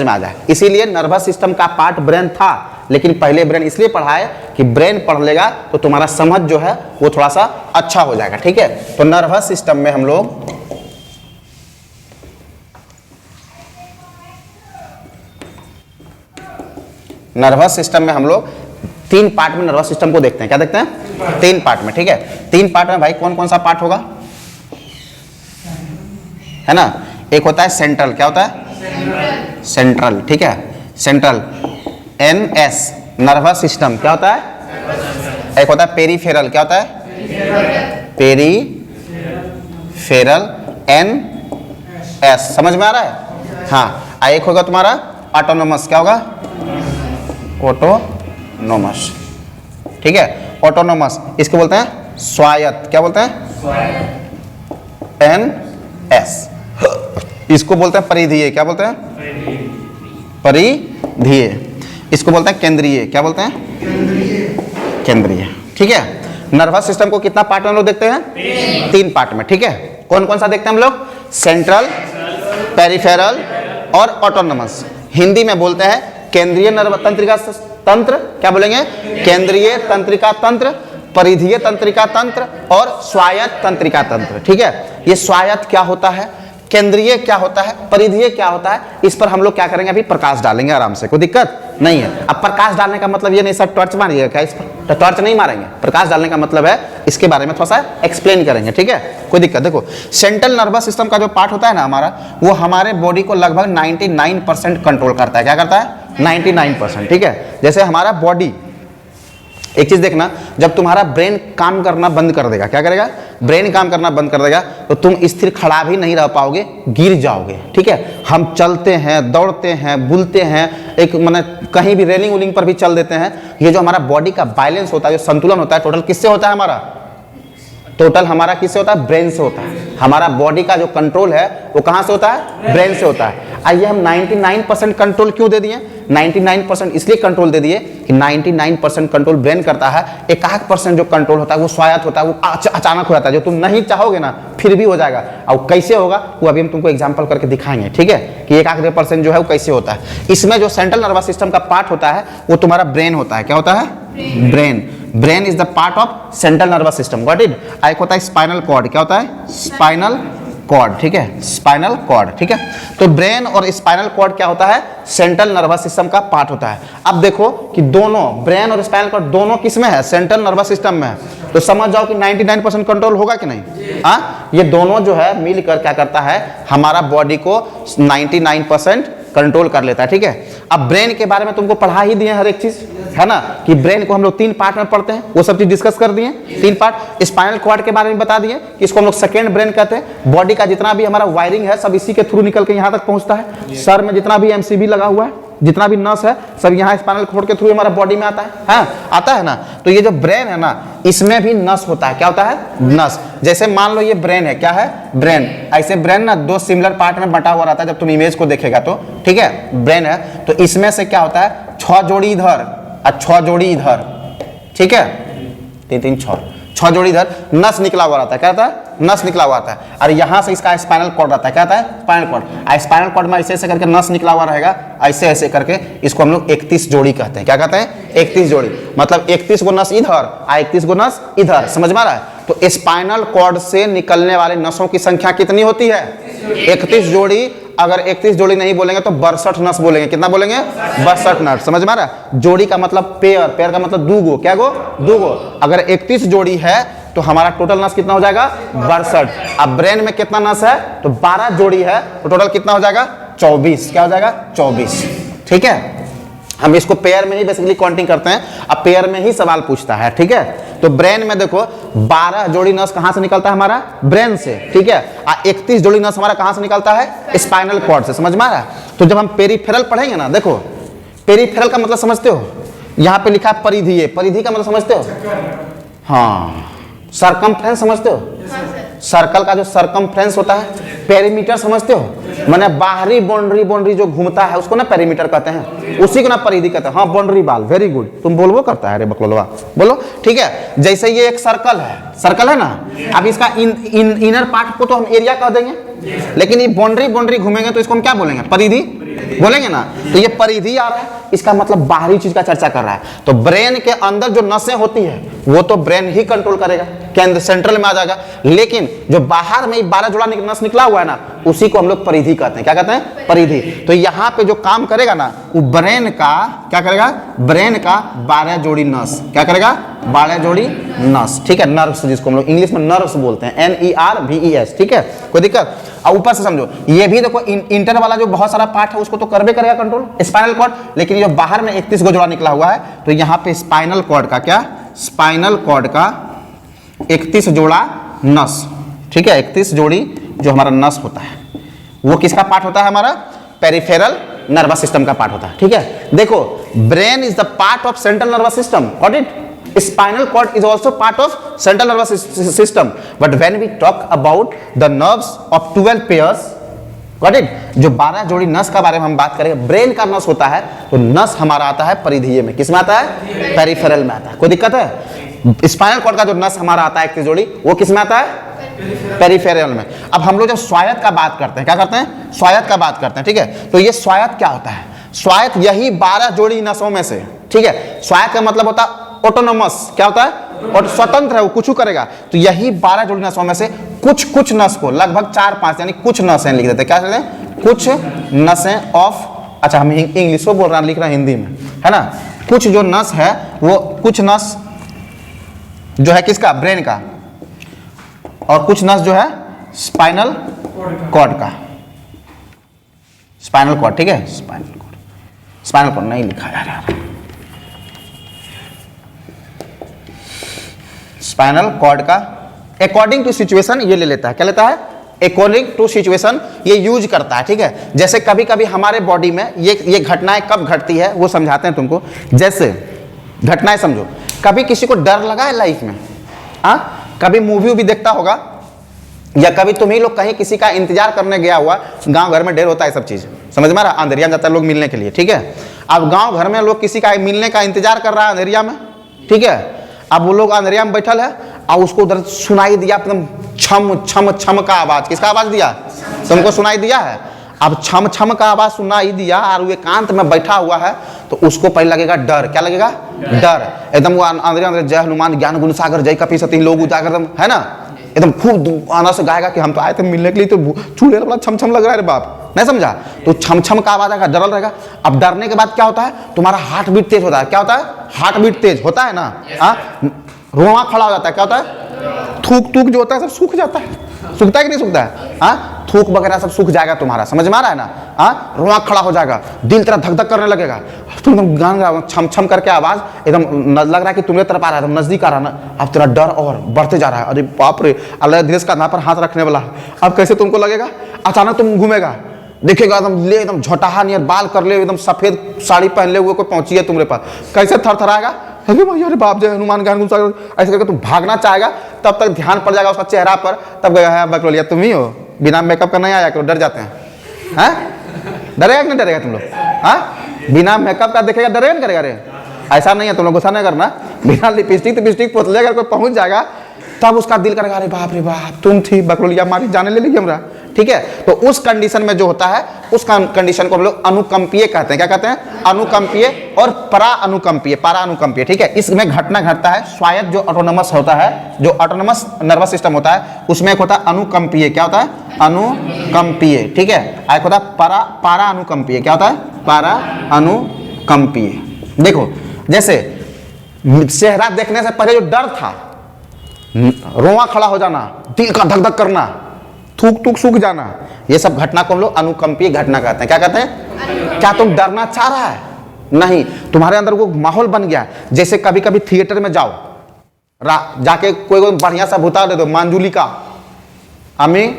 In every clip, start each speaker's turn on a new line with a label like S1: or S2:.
S1: में आ जाए। इसीलिए नर्वस सिस्टम का पार्ट ब्रेन था, लेकिन पहले ब्रेन इसलिए पढ़ा है कि ब्रेन पढ़ लेगा तो तुम्हारा समझ जो है वो थोड़ा सा अच्छा हो जाएगा। ठीक है, तो नर्वस सिस्टम में हम लोग तीन पार्ट में नर्वस सिस्टम को देखते हैं। क्या देखते हैं? तीन पार्ट में। ठीक है, तीन पार्ट में भाई कौन कौन सा पार्ट होगा, है ना? एक होता है सेंट्रल। क्या होता है? सेंट्रल। ठीक है, सेंट्रल NS नर्वस सिस्टम। क्या होता है? एक होता है पेरीफेरल। क्या होता है? Peripheral NS। समझ में आ रहा है? हाँ। एक होगा तुम्हारा ऑटोनोमस। क्या होगा? ऑटोनोमस। ठीक है, ऑटोनोमस इसको बोलते हैं स्वायत्त। क्या बोलते हैं? NS। इसको बोलते हैं परिधीय। क्या बोलते हैं? परिधीय। इसको बोलते हैं केंद्रीय। क्या बोलते हैं? केंद्रीय। ठीक है, नर्वस सिस्टम को कितना पार्ट में हम लोग देखते हैं? तीन पार्ट में। ठीक है, कौन कौन सा देखते हैं हम लोग? सेंट्रल, पेरिफेरल और ऑटोनोमस। हिंदी में बोलते हैं केंद्रीय नर्व तंत्रिका तंत्र। क्या बोलेंगे? केंद्रीय तंत्रिका तंत्र, परिधीय तंत्रिका तंत्र और स्वायत्त तंत्रिका तंत्र। ठीक है, ये स्वायत्त क्या होता है, केंद्रीय क्या होता है, परिधीय क्या होता है, इस पर हम लोग क्या करेंगे, अभी प्रकाश डालेंगे आराम से, कोई दिक्कत नहीं है। अब प्रकाश डालने का मतलब ये नहीं सर टॉर्च मारिएगा क्या, इस पर तो टॉर्च नहीं मारेंगे। प्रकाश डालने का मतलब है इसके बारे में थोड़ा सा एक्सप्लेन करेंगे। ठीक है, कोई दिक्कत। देखो, सेंट्रल नर्वस सिस्टम का जो पार्ट होता है ना हमारा, वो हमारे बॉडी को लगभग 99% कंट्रोल करता है। क्या करता है? 99%। ठीक है, जैसे हमारा बॉडी, एक चीज देखना, जब तुम्हारा ब्रेन काम करना बंद कर देगा, क्या करेगा? ब्रेन काम करना बंद कर देगा तो तुम स्थिर खड़ा भी नहीं रह पाओगे, गिर जाओगे। ठीक है, हम चलते हैं, दौड़ते हैं, बुलते हैं, एक माने कहीं भी रेलिंग उलिंग पर भी चल देते हैं। ये जो हमारा बॉडी का बैलेंस होता है, जो संतुलन होता है, टोटल किससे होता है हमारा? टोटल हमारा किससे होता है? ब्रेन से होता है। हमारा बॉडी का जो कंट्रोल है वो कहां से होता है? ब्रेन से होता है। आइए हम 99% कंट्रोल क्यों दे दिए? 99% इसलिए कंट्रोल दे दिए कि 99% कंट्रोल ब्रेन करता है, 1% जो कंट्रोल होता है वो स्वायत्त होता है, वो अचानक हो जाता है, जो तुम नहीं चाहोगे ना फिर भी हो जाएगा। और कैसे होगा वो अभी हम तुमको एग्जांपल करके दिखाएंगे। ठीक है, कि 1% जो है वो कैसे होता है। इसमें जो सेंट्रल नर्वस सिस्टम का पार्ट होता है वो तुम्हारा ब्रेन होता है। क्या होता है? Brain. Brain is the part of central nervous system. Got it? एक होता है स्पाइनल कॉर्ड। क्या होता है? Spinal cord. ठीक है, स्पाइनल कॉर्ड। ठीक है, तो ब्रेन और स्पाइनल कॉर्ड क्या होता है? सेंट्रल नर्वस सिस्टम का पार्ट होता है। अब देखो कि दोनों ब्रेन और स्पाइनल कॉर्ड दोनों किस में है? सेंट्रल नर्वस सिस्टम में है। तो समझ जाओ कि 99% कंट्रोल होगा कि नहीं। हाँ, ये दोनों जो है मिलकर क्या करता है, हमारा बॉडी को 99% कंट्रोल कर लेता है। ठीक है, अब ब्रेन के बारे में तुमको पढ़ा ही दिए हर एक चीज, है ना, कि ब्रेन को हम लोग 3 पार्ट में पढ़ते हैं, वो सब चीज डिस्कस कर दिए। 3 पार्ट। स्पाइनल कॉर्ड के बारे में बता दिए कि इसको हम लोग सेकेंड ब्रेन कहते हैं। बॉडी का जितना भी हमारा वायरिंग है सब इसी के थ्रू निकल के यहाँ तक पहुंचता है। सर में जितना भी MCB लगा हुआ है, जितना भी नस है, सब यहाँ स्पाइनल कॉर्ड के थ्रू हमारा बॉडी में आता है। हाँ, आता है ना। तो ये जो ब्रेन है ना, इसमें भी नस होता है। क्या होता है? नस। जैसे मान लो ये ब्रेन है। क्या है? ब्रेन। ऐसे ब्रेन ना 2 सिमिलर पार्ट में बटा हुआ रहता है जब तुम इमेज को देखेगा तो। ठीक है, ब्रेन है तो इसमें से क्या होता है, 6 जोड़ी इधर और 6 जोड़ी इधर। ठीक है, 3 6 जोड़ी इधर नस निकला हुआ रहता है। क्या रहता है? नस निकला हुआ रहता है। और यहाँ से इसका स्पाइनल कॉर्ड रहता है। क्या रहता है? Spinal cord. स्पाइनल कॉर्ड में ऐसे ऐसे करके नस निकला हुआ रहेगा, ऐसे ऐसे करके इसको हम लोग 31 जोड़ी कहते हैं। क्या कहते हैं? 31 जोड़ी। मतलब 31 गो नस इधर और 31 गो नस इधर। समझ में आ रहा है? तो स्पाइनल कॉर्ड से निकलने वाले नसों की संख्या कितनी होती है? 31 जोड़ी। अगर 31 जोड़ी नहीं बोलेंगे तो 62 नस बोलेंगे। कितना बोलेंगे? 62 नस। समझ में आ रहा है? जोड़ी का मतलब पेयर, पेयर का मतलब 2 गो। क्या गो? 2 गो। अगर 31 जोड़ी है तो हमारा टोटल नस कितना हो जाएगा? 62। अब ब्रेन में कितना नस है? तो 12 जोड़ी है, तो टोटल कितना हो जाएगा? 24। क्या हो जाएगा? 24। ठीक है, हम इसको पेयर में ही बेसिकली काउंटिंग करते हैं। अब पेयर में ही सवाल पूछता है। ठीक है, तो ब्रेन में देखो 12 जोड़ी नस कहां से निकलता है? हमारा ब्रेन से। ठीक है, 31 जोड़ी नस हमारा कहां से निकलता है? स्पाइनल कॉर्ड से। समझ में आ रहा है? तो जब हम पेरिफेरल पढ़ेंगे ना, देखो पेरिफेरल का मतलब समझते हो? यहां पे लिखा है परिधीय। परिधि का मतलब समझते हो? हाँ, सरकमफ्रेंस समझते हो? सर्कल का जो सरकमफ्रेंस होता है। पेरीमीटर समझते हो? माने बाहरी बाउंड्री जो घूमता है उसको ना पेरीमीटर कहते हैं, उसी को ना परिधि कहते हैं। हाँ, बाउंड्री वाल। वेरी गुड, तुम बोलबो करता है। अरे बकलोलवा, बोलो। ठीक है, जैसे ये एक सर्कल है ना। अब इसका इनर पार्ट को तो हम एरिया कह देंगे, लेकिन ये बाउंड्री घूमेंगे तो इसको हम क्या बोलेंगे? परिधि। बोलेंगे ना, तो ये परिधि आ रहा है, इसका मतलब बाहरी चीज का चर्चा कर रहा है। तो ब्रेन के अंदर जो नसें होती है वो तो ब्रेन ही कंट्रोल करेगा, केंद्र सेंट्रल में आ जाएगा, लेकिन जो बाहर में 12 जोड़ा नस निकला हुआ है ना, उसी को हम लोग परिधि कहते हैं। क्या कहते हैं? परिधि। तो यहाँ पे जो काम करेगा ना, वो ब्रेन का क्या करेगा? ब्रेन का 12 जोड़ी नस क्या करेगा? 12 जोड़ी नस, ठीक है, नर्व्स, जिसको हम लोग इंग्लिश में नर्व्स बोलते हैं, NERVES, ठीक है, कोई दिक्कत? और ऊपर से समझो, ये भी देखो इंटर वाला जो बहुत सारा पार्ट है उसको तो करबे करेगा कंट्रोल, स्पाइनल कॉर्ड, लेकिन जो बाहर में 31 को जोड़ा निकला हुआ है, तो यहाँ पे स्पाइनल कॉर्ड का क्या? स्पाइनल कॉर्ड का 31 जोड़ा नस, ठीक है, 31 जोड़ी जो हमारा नस होता है वो किसका पार्ट होता है? हमारा पेरिफेरल नर्वस सिस्टम का पार्ट होता है, ठीक है। देखो, brain is the part of central nervous system, got it? Spinal cord is also part of central nervous system, but when we talk about the nerves of 12 pairs, got it? जो 12 जोड़ी नस का बारे में हम बात करेंगे, ब्रेन का नस होता है, तो नस हमारा आता है परिधीय में, किस में आता है? पेरिफेरल में आता है, कोई दिक्कत है? स्पाइनल कॉर्ड का जो नस हमारा आता है 31 जोड़ी, वो किस में आता है? पेरिफेरल में। अब हम लोग जब स्वायत्त का बात करते हैं, क्या करते हैं? स्वायत्त का बात करते हैं, ठीक है। तो ये स्वायत्त क्या होता है? स्वायत्त यही 12 जोड़ी नसों में से, ठीक है। स्वायत्त का मतलब होता है ऑटोनोमस, क्या होता है? और स्वतंत्र है, वो कुछ करेगा। तो यही 12 जोड़ी नसों में से कुछ नस को, लगभग 4-5 यानी कुछ नसें लिख देते हैं, क्या कहते हैं? कुछ नसें ऑफ, अच्छा हम इंग्लिश में बोल रहे हैं, लिख रहे हैं हिंदी में, है ना। कुछ जो नस है वो कुछ नस जो है किसका? ब्रेन का, और कुछ नस जो है स्पाइनल कॉर्ड का, स्पाइनल कॉर्ड, ठीक है, स्पाइनल कॉर्ड नहीं लिखा यार, स्पाइनल कॉर्ड का अकॉर्डिंग टू सिचुएशन ये ले लेता है, क्या लेता है? अकॉर्डिंग टू सिचुएशन ये यूज करता है, ठीक है। जैसे कभी कभी हमारे बॉडी में ये घटनाएं कब घटती है वो समझाते हैं तुमको। जैसे घटनाएं समझो, कभी किसी को डर लगा है लाइफ में? कभी मूवी भी देखता होगा, या कभी तुम ही लोग कहीं किसी का इंतजार करने गया हुआ, गांव घर में ढेर होता है सब चीज, समझ में आ रहा? अंधेरिया जाता है लोग मिलने के लिए, ठीक है। अब गांव घर में लोग किसी का मिलने का इंतजार कर रहा है अंधेरिया में, ठीक है। अब वो लोग अंधेरिया में बैठल है और उसको उधर सुनाई दिया एकदम छम छम छम का आवाज, किसका आवाज दिया? तुमको सुनाई दिया है। अब छम छम का आवाज सुनाई दिया और वो एकांत में बैठा हुआ है, तो उसको पहले लगेगा डर, क्या लगेगा? डर। एकदम वो अंदर जय हनुमान ज्ञान गुण सागर जय कपी सती लोग उजागर, है ना, एकदम खूब आनंद से गाएगा कि हम तो आए थे मिलने के लिए, तो चूल्हे वाला छम छम लग रहा है रे बाप, नहीं समझा? तो छम छम का आवाज आएगा, डरल रहेगा। अब डरने के बाद क्या होता है? तुम्हारा हार्ट बीट तेज होता है, क्या होता है? हार्ट बीट तेज होता है ना, रोआ खड़ा हो जाता है, क्या होता है? थूक जो होता है सब सूख जाता है, सूखता है कि नहीं सूखता है? थूक वगैरह सब सूख जाएगा तुम्हारा, समझ में आ रहा है ना? रोआ खड़ा हो जाएगा, दिल तेरा धक धक करने लगेगा, तुम एकदम गान गा छम छम करके आवाज एकदम लग रहा है कि तुम्हें तरफ आ रहा है, नजदीक आ रहा है ना। अब तेरा डर और बढ़ते जा रहा है, अरे बाप रे, अल्लाह देश का नाम पर हाथ रखने वाला है। अब कैसे तुमको लगेगा? अचानक तुम घूमेगा, देखेगा एकदम झोटाहा नियर बाल कर ले, एकदम सफेद साड़ी पहन ले हुए कोई पहुंची है तुम्हारे पास, कैसे थरथराएगा? अरे भैया अरे बाप जय हनुमान ज्ञान गुण सागर, ऐसे करके तुम भागना चाहेगा, तब तक ध्यान पड़ जाएगा उसका चेहरा पर, तब कहेगा बकलोलिया तुम ही हो, बिना मेकअप का नहीं आया करो, डर जाते हैं। डरेगा कि नहीं डरेगा तुम लोग? बिना मेकअप का देखेगा, डरेगा नहीं करेगा? रे ऐसा नहीं है, तुम लोग गुस्सा नहीं करना, बिना लिपस्टिक पोतले अगर कोई पहुंच जाएगा तब उसका दिल करेगा अरे बाप रे बाप तुम थी बकलोलिया मारी जाने ले ली हमरा, ठीक है। तो उस कंडीशन में जो होता है उस कंडीशन को हम लोग अनुकंपीय कहते हैं, क्या कहते हैं? अनुकंपीय और परा अनुकंपीय, ठीक है। इसमें घटना घटता है स्वायत्त जो ऑटोनोमस होता है, जो ऑटोनोमस नर्वस सिस्टम होता है, उसमें एक होता है अनुकंपीय, क्या होता है? अनुकंपीय, ठीक है। एक होता है पारा अनुकंपीय, क्या होता है? पारा अनुकंपीय। देखो जैसे चेहरा देखने से पहले जो डर था, रोआ खड़ा हो जाना, दिल का धक धक करना, थूक सूख जाना, ये सब घटना को हम लोग अनुकंपीय घटना कहते हैं। क्या कहते हैं? क्या तुम डरना चाह रहा है? नहीं, तुम्हारे अंदर वो माहौल बन गया। जैसे कभी कभी थिएटर में जाओ, जाके कोई बढ़िया सा भूता दे दो, मंजुलिका, हमें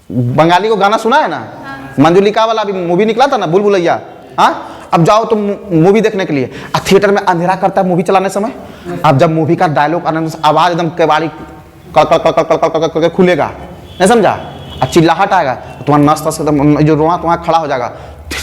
S1: बंगाली को गाना सुना है ना, मंजुलिका वाला भी मूवी निकला था ना, भूल भुलैया। अब जाओ तुम मूवी देखने के लिए, थिएटर में अंधेरा करता है मूवी चलाने समय। अब जब मूवी का डायलॉग आवाज एकदम केवाड़ी कल खुलेगा, नहीं समझा, और चिल्लाहट आएगा, तुम्हारा नस तस जो रोआ तुम्हारा खड़ा हो जाएगा,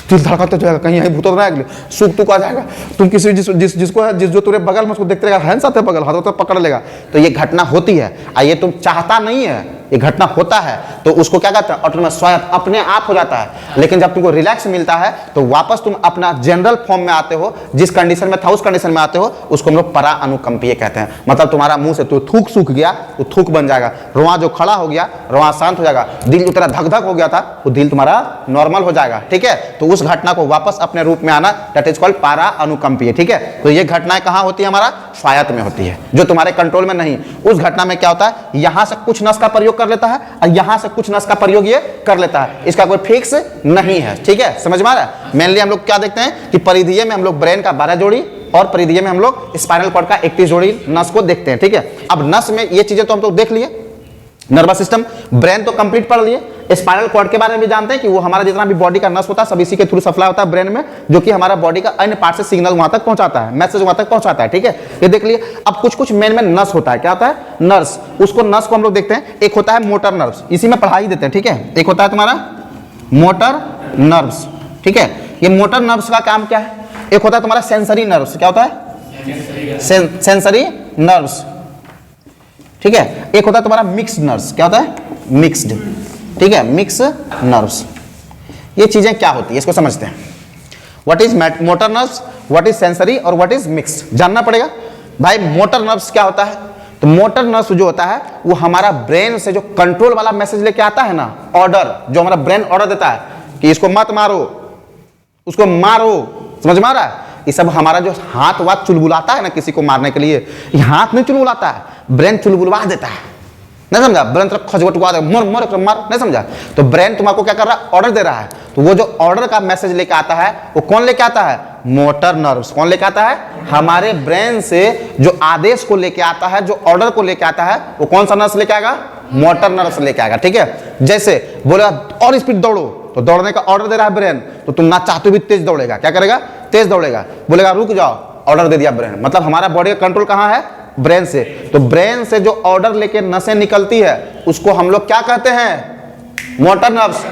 S1: दिल धड़कते जाएगा, कहीं यहीं भूत नहीं, सूख तुक आ जाएगा। तुम किसी जिसको जो तुम्हारे बगल में उसको देखते रहेगा, हैंड साथ है बगल हाथों तो पकड़ लेगा। तो ये घटना होती है, और ये तुम चाहता नहीं है, ये घटना होता है तो उसको क्या कहते हैं, ऑटोनोमस, स्वायत्त, अपने आप हो जाता है। लेकिन जब तुमको रिलैक्स मिलता है तो वापस तुम अपना जनरल फॉर्म में आते हो, जिस कंडीशन में था उस कंडीशन में आते हो, उसको हम लोग परा अनुकंपीय कहते हैं। मतलब तुम्हारा मुंह से तो थूक सूख गया तो थूक बन जाएगा, रोआ जो खड़ा हो गया रोआ शांत हो जाएगा, दिल जो तेरा धक धक हो गया था वो दिल तुम्हारा नॉर्मल हो जाएगा। ठीक है, तो उस घटना को वापस अपने रूप में आना, दैट इज कॉल्ड पारा अनुकंपीय। ठीक है, तो ये घटनाएं कहां होती है, हमारा स्वायत्त में होती है, जो तुम्हारे कंट्रोल में नहीं। उस घटना में क्या होता है, यहां से कुछ नस का प्रयोग कर लेता है और यहां से कुछ नस का प्रयोग ये कर लेता है, इसका कोई फिक्स नहीं है। ठीक है, समझ में आ रहा है। मेनली हम लोग क्या देखते हैं कि परिधीय में हम लोग ब्रेन का 12 जोड़ी और परिधीय में हम लोग स्पाइनल कॉर्ड का 31 जोड़ी नस को देखते हैं। ठीक है, अब नस में ये चीजें तो हम लोग देख लिए, नर्वस सिस्टम, ब्रेन तो कंप्लीट पढ़ लिए, स्पाइनल कॉर्ड के बारे में भी जानते हैं कि वो हमारा जितना भी बॉडी का नस होता है सब इसी के थ्रू सप्लाई होता है ब्रेन में, जो कि हमारा बॉडी का अन्य पार्ट से सिग्नल वहां तक पहुंचाता है, मैसेज वहां तक पहुंचाता है। ठीक है, ये देख लिए। अब कुछ कुछ मेन में नस होता है, क्या होता है, नर्व्स, उसको नस को हम लोग देखते हैं। एक होता है मोटर नर्व्स, इसी में पढ़ा ही देते हैं। ठीक है, एक होता है तुम्हारा मोटर नर्व्स। ठीक है, ये मोटर नर्व्स का काम क्या है। एक होता है तुम्हारा सेंसरी नर्व्स, क्या होता है, सेंसरी नर्व्स। ठीक है, एक होता है तुम्हारा मिक्स्ड नर्व्स, क्या होता है, मिक्स्ड। ठीक है, मिक्स नर्व्स। ये चीजें क्या होती है इसको समझते हैं। What is motor nerves, what is sensory और व्हाट इज मिक्स्ड, जानना पड़ेगा भाई। मोटर नर्व्स क्या होता है, तो मोटर नर्व्स जो होता है वो हमारा ब्रेन से जो कंट्रोल वाला मैसेज लेके आता है ना, ऑर्डर, जो हमारा ब्रेन ऑर्डर देता है कि इसको मत मारो, उसको मारो, समझ में आ रहा है। ये सब हमारा जो हाथ वाथ चुलबुलाता है ना किसी को मारने के लिए, ये हाथ नहीं चुलबुलाता है, ब्रेन चुलबुलवा देता है, नहीं समझा, ब्रेन तरफ खजवटवा दे, मर मर मार, नहीं समझा। तो ब्रेन तुमको क्या कर रहा है, ऑर्डर दे रहा है। तो वो जो ऑर्डर का मैसेज लेके आता है वो कौन लेके आता है, मोटर नर्व्स। कौन लेके आता है, हमारे ब्रेन से जो आदेश को लेके आता है, जो ऑर्डर को लेके आता है, वो कौन सा नर्व्स लेके आएगा, मोटर नर्व्स लेके आएगा। ठीक है, जैसे बोला और स्पीड दौड़ो, तो दौड़ने का ऑर्डर दे रहा है ब्रेन, तो तुम ना चाहते भी तेज दौड़ेगा, क्या करेगा, तेज दौड़ेगा। बोलेगा रुक जाओ, ऑर्डर दे दिया ब्रेन, मतलब हमारा बॉडी का कंट्रोल कहां है, ब्रेन से। तो ब्रेन से जो ऑर्डर लेके नसें निकलती है उसको हम लोग क्या कहते हैं, मोटर नर्व्स।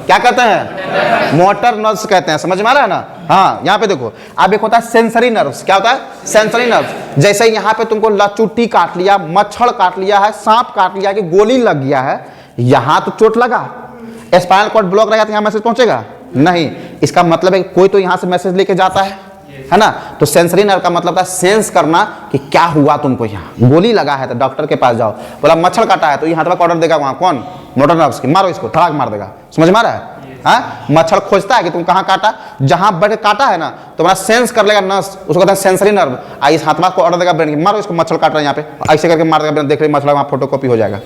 S1: क्या कहते हैं, मोटर नर्व्स कहते हैं, समझ में आ रहा है ना। हाँ, यहाँ पे देखो, अब एक होता है सेंसरी नर्व्स। क्या होता है, सेंसरी नर्व्स। जैसे यहाँ पे तुमको लचुट्टी काट लिया, मच्छर काट लिया है, सांप काट लिया, कि गोली लग गया है, यहाँ तो चोट लगा, स्पाइनल कॉर्ड ब्लॉक रहेगा तो यहाँ मैसेज पहुंचेगा नहीं। इसका मतलब है कोई तो यहाँ से मैसेज लेके जाता है ना। तो सेंसरी नर्व का मतलब था सेंस करना कि क्या हुआ तुमको, यहाँ गोली लगा है तो डॉक्टर के पास जाओ, बोला मच्छर काटा है तो यहाँ तक ऑर्डर देगा वहां कौन, मोटर नर्व्स की, मारो इसको, धड़ाक मार देगा। समझ में आ रहा है। हाँ, मच्छर खोजता है कि तुम कहाँ काटा, जहां बैठ काटा है ना तुम्हारा सेंस कर लेगा नस, उसको कहते हैं सेंसरी नर्व। इस हाथ को ऑर्डर देगा ब्रेन की, मारो इसको, मच्छर काट रहा है यहाँ पे, ऐसे करके मार देगा ब्रेन, देख रहे मच्छर वहां फोटोकॉपी हो जाएगा,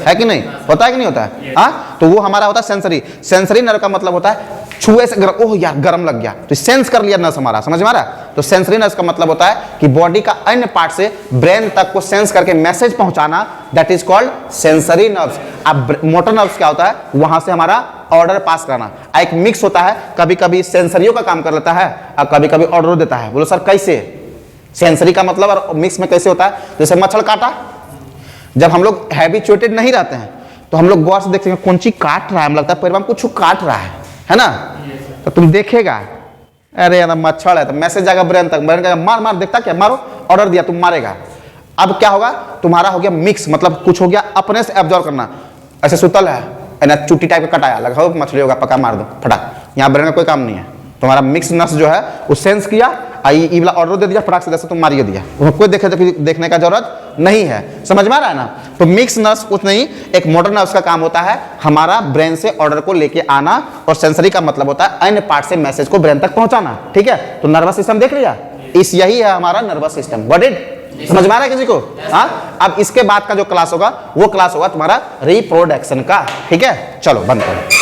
S1: है कि नहीं, होता है कि नहीं होता है। हाँ, तो वो हमारा होता है सेंसरी। सेंसरी नर्व का मतलब होता है छुए से गरम, ओह यार गरम लग गया, तो सेंस कर लिया नस हमारा, समझ में आ रहा है। तो सेंसरी नर्व का मतलब होता है कि बॉडी का अन्य पार्ट से ब्रेन तक को सेंस करके मैसेज पहुंचाना, that is called sensory nerves. अब मोटर नर्व्स क्या होता है, वहां से हमारा ऑर्डर पास करना। एक मिक्स होता है, कभी कभी सेंसरियों का काम कर लेता है और कभी कभी ऑर्डर देता है। बोलो सर कैसे, सेंसरी का मतलब और मिक्स में कैसे होता है। जैसे मच्छर काटा, जब हम लोग हैबिचुएटेड नहीं रहते हैं तो हम लोग गौर से देखते हैं कौन चीज काट रहा है, हमें लगता है पैर में कुछ काट रहा है ना, तो तुम देखेगा अरे यार मच्छर है, तो मैसेज जाएगा ब्रेन तक, ब्रेन कहेगा मार मार, देखता क्या, मारो, ऑर्डर दिया, तुम मारेगा। अब क्या होगा, तुम्हारा हो गया मिक्स, मतलब कुछ हो गया अपने से एब्जॉर्ब करना। ऐसे सुतल है ना, चुट्टी टाइप का कटाया, लगा मछली होगा, पका मार दो फटाक, यहाँ ब्रेन का कोई काम नहीं है। तुम्हारा मिक्स नस जो है वो सेंस किया, ये वाला ऑर्डर दे दिया, फटाक से जैसे तुम मारिए दिया, कोई देखने का जरूरत नहीं है। समझ में आ रहा है ना। तो मिक्स नर्व्स कुछ नहीं, एक मोटर नर्व्स का काम होता है हमारा ब्रेन से ऑर्डर को लेके आना, और सेंसरी का मतलब होता है अन्य पार्ट से मैसेज को ब्रेन तक पहुंचाना। ठीक है, तो नर्वस सिस्टम देख लिया, यही है हमारा नर्वस सिस्टम। गॉट इट, समझ में आ रहा है किसी को। हाँ, अब इसके बाद का जो क्लास होगा वो क्लास होगा तुम्हारा रिप्रोडक्शन का। ठीक है, चलो बंद करो।